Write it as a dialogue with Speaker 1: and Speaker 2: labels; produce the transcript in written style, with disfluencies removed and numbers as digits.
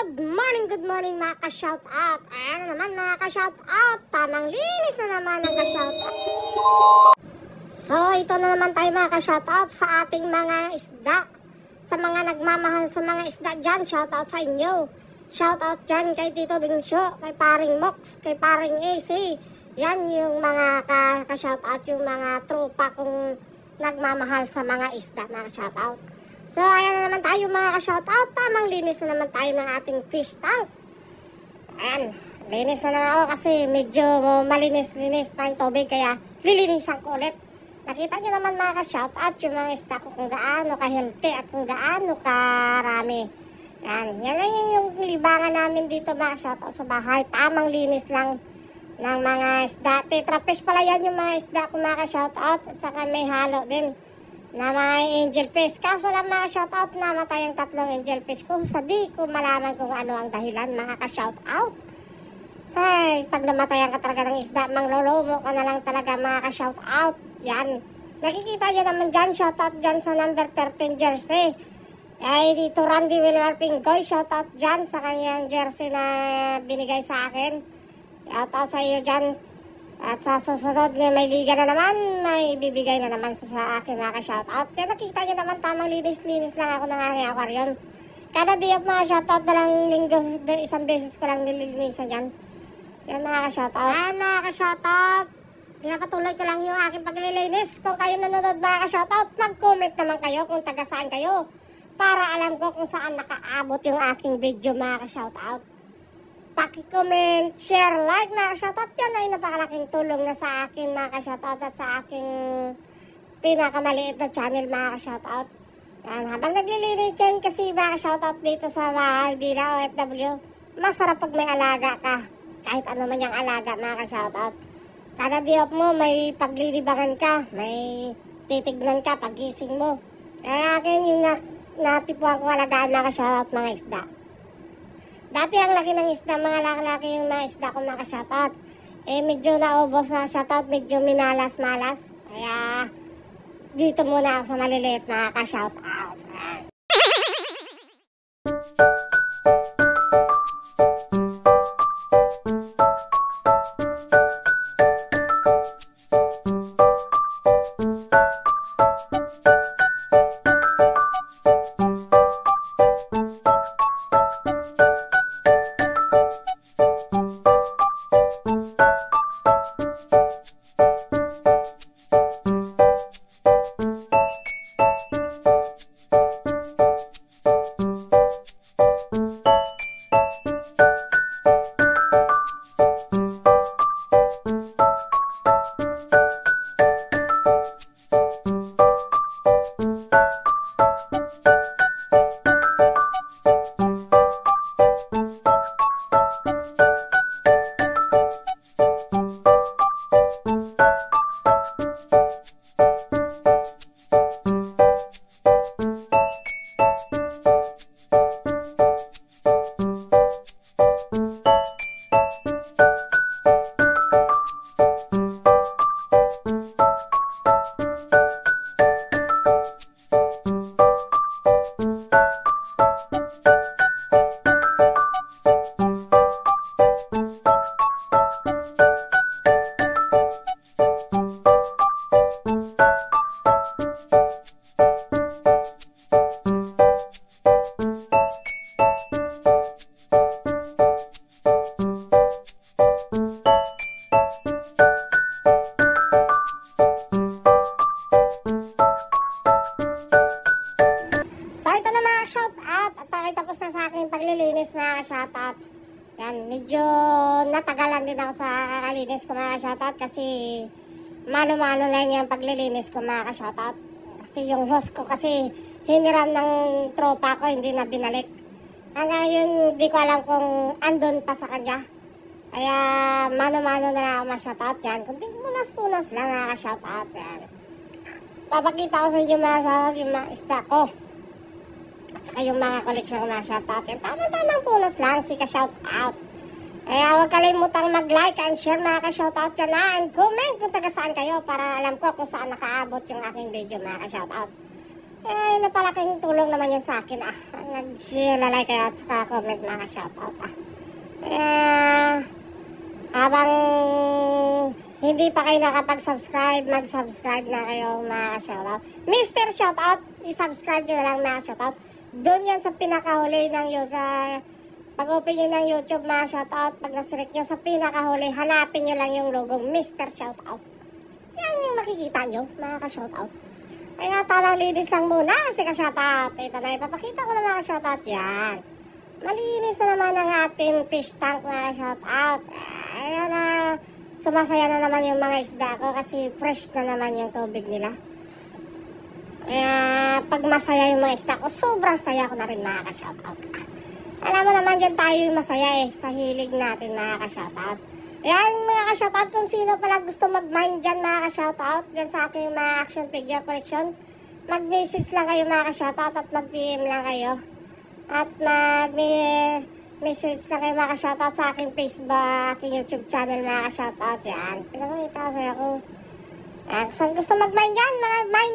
Speaker 1: Good morning mga ka-shoutout. Ayan na naman mga ka-shoutout. Tamang linis na naman ang ka-shoutout. So, ito na naman tayo mga ka-shoutout sa ating mga isda. Sa mga nagmamahal sa mga isda dyan, shoutout sa inyo. Shoutout dyan kay Tito Dinsyo, kay Paring Mox, kay Paring AC. Yan yung mga ka-shoutout, yung mga tropa kong nagmamahal sa mga isda mga ka-shoutout. So, ayan na naman tayo mga ka-shoutout. Tamang linis na naman tayo ng ating fish tank. Ayan, linis na naman ako kasi medyo malinis-linis pa yung tubig. Kaya, lilinisan ko ulit. Nakita nyo naman mga ka-shoutout yung mga isda ko kung gaano ka-healthy at kung gaano karami. Ayan, yan lang yung libangan namin dito mga ka-shoutout sa bahay. Tamang linis lang ng mga isda. Tetrafish pala yan yung mga isda ko mga ka-shoutout. At saka may halo din na may angel fish. Kaso lang mga shoutout, namatay ang 3 angel fish ko. Sa di ko malaman kung ano ang dahilan mga ka-shoutout. Ay, pag namatayan ka talaga ng isda, manglolomo ka na lang talaga mga ka-shoutout. Yan. Nakikita nyo naman dyan, shoutout dyan sa number 13 jersey. Ay, dito Randy Wilmar Pingoy, shoutout dyan sa kanyang jersey na binigay sa akin. Shoutout sa iyo dyan. At sa susunod na may liga na naman, may bibigay na naman sa akin mga ka-shoutout. Kaya nakita nyo naman tamang linis-linis lang ako ng aking aquarium. Kada di ako mga shoutout dalang linggo, isang beses ko lang nililinisan yan. Kaya mga ka-shoutout. Ayan mga ka-shoutout, pinapatuloy ko lang yung aking paglilinis. Kung kayo nanonood mga ka-shoutout, mag-comment naman kayo kung taga saan kayo. Para alam ko kung saan nakaabot yung aking video mga ka-shoutout. Paki-comment, share, like mga ka-shoutout. Yan ay napakalaking tulong na sa akin mga ka-shoutout at sa aking pinakamaliit na channel mga ka-shoutout. Habang naglilinis yan kasi mga ka-shoutout dito sa bahay bila OFW, masarap pag may alaga ka. Kahit ano man yung alaga mga ka-shoutout. Kada diop mo may paglilibangan ka, may titignan ka pagising mo. Kaya akin yung natipuan ko alagaan mga ka-shoutout mga isda. Dati ang laki ng isda, mga laki-laki yung mga isda ko mga ka-shoutout. Medyo naubos mga shoutout, medyo minalas-malas. Kaya dito muna ako sa maliliit mga ka-shoutout. Tapos na sa aking paglilinis mga ka-shoutout. Yan, medyo natagalan din ako sa kakalinis ko mga ka-shoutout kasi mano-mano lang yung paglilinis ko mga ka-shoutout. Kasi yung host ko kasi hiniram ng tropa ko, hindi na binalik. Hanggang yun, di ko alam kung andun pa sa kanya. Kaya mano-mano na lang ako mga shoutout yan. Kunting punas-punas lang mga ka-shoutout yan. Papakita ko sa inyo mga shoutout yung mga isda ko. At saka yung mga collection ko mga shoutout yan. Tama-tamang punas lang si ka-shoutout. Kaya huwag kalimutang mag-like and share mga ka-shoutout yan na. And comment kung taga saan kayo para alam ko kung saan nakaabot yung aking video mga ka-shoutout. Napalaking tulong naman yan sa akin nag-share, like kayo at saka comment mga ka-shoutout habang hindi pa kayo nakapag-subscribe, mag-subscribe na kayo mga ka-shoutout. Mr. Shoutout, i-subscribe nyo na lang mga ka-shoutout. Doon yan sa pinakahuli ng YouTube. Pag-open nyo ng YouTube mga shoutout, pag naselect nyo sa pinakahuli, hanapin nyo lang yung logo Mr. Shoutout. Yan yung makikita nyo mga ka-shoutout. Kaya tamang linis lang muna kasi ka-shoutout. Ito na, ipapakita ko na mga shoutout yan. Malinis na naman ang ating fish tank mga shoutout. Ayan na, sumasaya na naman yung mga isda ko kasi fresh na naman yung tubig nila. Kaya pag masaya yung mga isda ko, sobrang saya ko na rin mga ka-shoutout. Alam mo naman dyan tayo yung masaya sa hilig natin mga ka-shoutout. Ayan mga ka-shoutout, kung sino pala gusto mag-mine dyan mga ka-shoutout, dyan sa aking mga action figure collection, mag-message lang kayo mga ka-shoutout at mag-PM lang kayo. At mag-message lang kayo mga ka-shoutout sa aking Facebook, aking YouTube channel mga ka-shoutout. Yan, pinakita ko sa'yo kung saan gusto mag-mine dyan, mga mine.